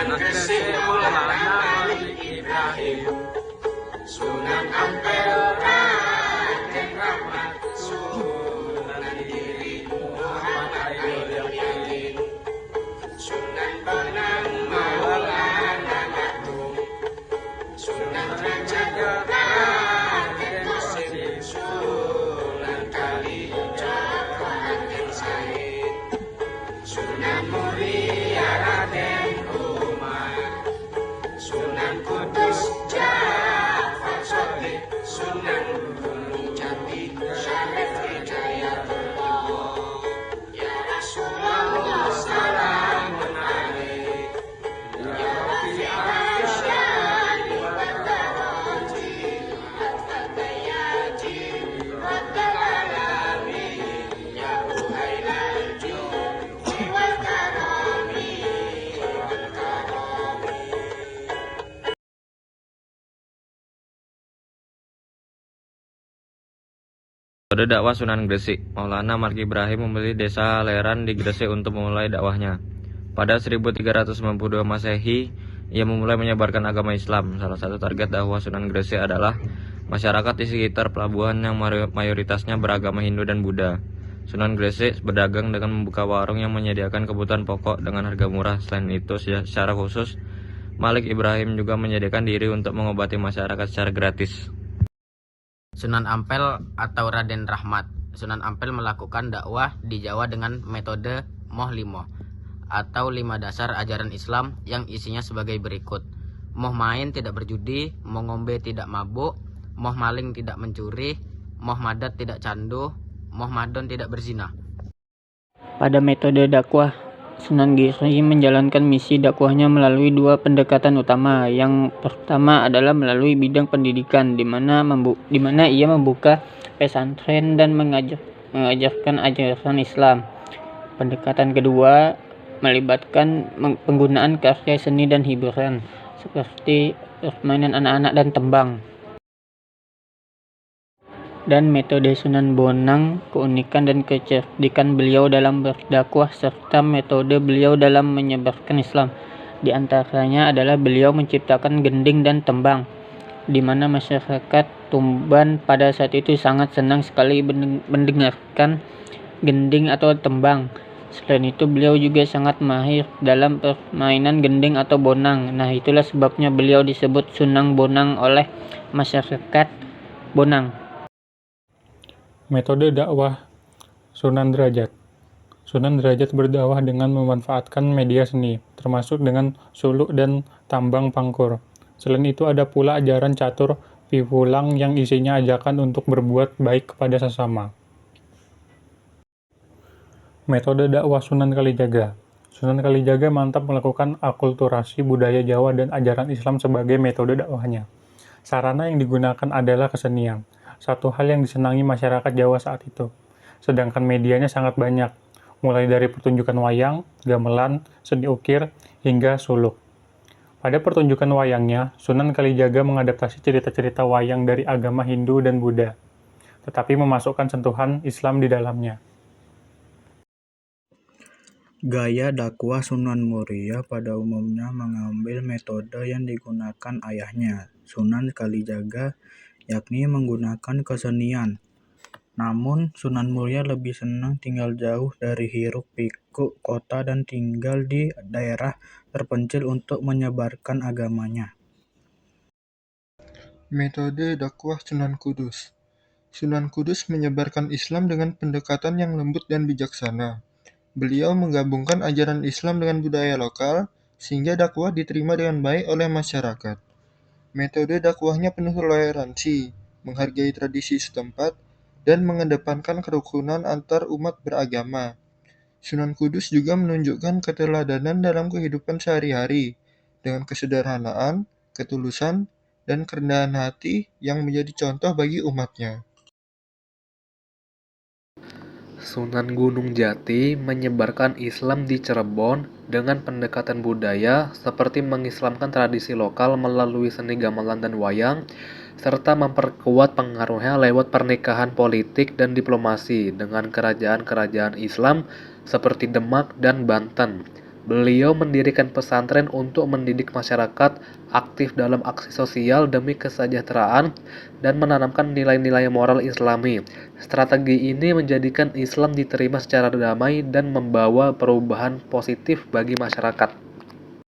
Gresik Maulana Malik Ibrahim, Sunan Ampel Raden Rahmat, Sunan Giri Muhammad Aidil Yakin, Sunan Bonang Maulana Agung, Sunan Derajat Raden Husin, Sunan Kalijaga Raden Said, Sunan Muria Raden Umar, Sunan Kudus Ja'far Shadiq, Sunan Gunung Jati Syarif Hidayatullah. Ya Rasulullah salamun alaik, Ya Rafi'al Syari wa Daraji, Al-Fatayati wa Ta'alami, Ya Uhailal Judi wal Karami wal Karami. Pada dakwah Sunan Gresik, Maulana Malik Ibrahim memilih desa Leran di Gresik untuk memulai dakwahnya. Pada 1392 Masehi, ia memulai menyebarkan agama Islam. Salah satu target dakwah Sunan Gresik adalah masyarakat di sekitar pelabuhan yang mayoritasnya beragama Hindu dan Buddha. Sunan Gresik berdagang dengan membuka warung yang menyediakan kebutuhan pokok dengan harga murah. Selain itu, secara khusus, Malik Ibrahim juga menyediakan diri untuk mengobati masyarakat secara gratis. Sunan Ampel atau Raden Rahmat. Sunan Ampel melakukan dakwah di Jawa dengan metode Moh Limo atau 5 dasar ajaran Islam yang isinya sebagai berikut: moh main tidak berjudi, moh ngombe tidak mabuk, moh maling tidak mencuri, moh madat tidak candu, moh madon tidak berzina. Pada metode dakwah, Sunan Giri menjalankan misi dakwahnya melalui 2 pendekatan utama. Yang pertama adalah melalui bidang pendidikan, di mana ia membuka pesantren dan mengajarkan ajaran Islam. Pendekatan kedua melibatkan penggunaan karya seni dan hiburan, seperti permainan anak-anak dan tembang. Dan metode Sunan Bonang, keunikan dan kecerdikan beliau dalam berdakwah serta metode beliau dalam menyebarkan Islam. Di antaranya adalah beliau menciptakan gending dan tembang, di mana masyarakat Tuban pada saat itu sangat senang sekali mendengarkan gending atau tembang. Selain itu, beliau juga sangat mahir dalam permainan gending atau bonang. Nah, itulah sebabnya beliau disebut Sunan Bonang oleh masyarakat Bonang. Metode dakwah Sunan Derajat. Sunan Derajat berdakwah dengan memanfaatkan media seni, termasuk dengan suluk dan tambang pangkur. Selain itu ada pula ajaran catur piwulang yang isinya ajakan untuk berbuat baik kepada sesama. Metode dakwah Sunan Kalijaga. Sunan Kalijaga mantap melakukan akulturasi budaya Jawa dan ajaran Islam sebagai metode dakwahnya. Sarana yang digunakan adalah kesenian, satu hal yang disenangi masyarakat Jawa saat itu. Sedangkan medianya sangat banyak, mulai dari pertunjukan wayang, gamelan, seni ukir, hingga suluk. Pada pertunjukan wayangnya, Sunan Kalijaga mengadaptasi cerita-cerita wayang dari agama Hindu dan Buddha, tetapi memasukkan sentuhan Islam di dalamnya. Gaya dakwah Sunan Muria pada umumnya mengambil metode yang digunakan ayahnya, Sunan Kalijaga, yakni menggunakan kesenian. Namun, Sunan Muria lebih senang tinggal jauh dari hiruk-pikuk kota dan tinggal di daerah terpencil untuk menyebarkan agamanya. Metode dakwah Sunan Kudus. Sunan Kudus menyebarkan Islam dengan pendekatan yang lembut dan bijaksana. Beliau menggabungkan ajaran Islam dengan budaya lokal, sehingga dakwah diterima dengan baik oleh masyarakat. Metode dakwahnya penuh toleransi, menghargai tradisi setempat, dan mengedepankan kerukunan antar umat beragama. Sunan Kudus juga menunjukkan keteladanan dalam kehidupan sehari-hari, dengan kesederhanaan, ketulusan, dan kerendahan hati yang menjadi contoh bagi umatnya. Sunan Gunung Jati menyebarkan Islam di Cirebon dengan pendekatan budaya seperti mengislamkan tradisi lokal melalui seni gamelan dan wayang, serta memperkuat pengaruhnya lewat pernikahan politik dan diplomasi dengan kerajaan-kerajaan Islam seperti Demak dan Banten. Beliau mendirikan pesantren untuk mendidik masyarakat aktif dalam aksi sosial demi kesejahteraan dan menanamkan nilai-nilai moral Islami. Strategi ini menjadikan Islam diterima secara damai dan membawa perubahan positif bagi masyarakat.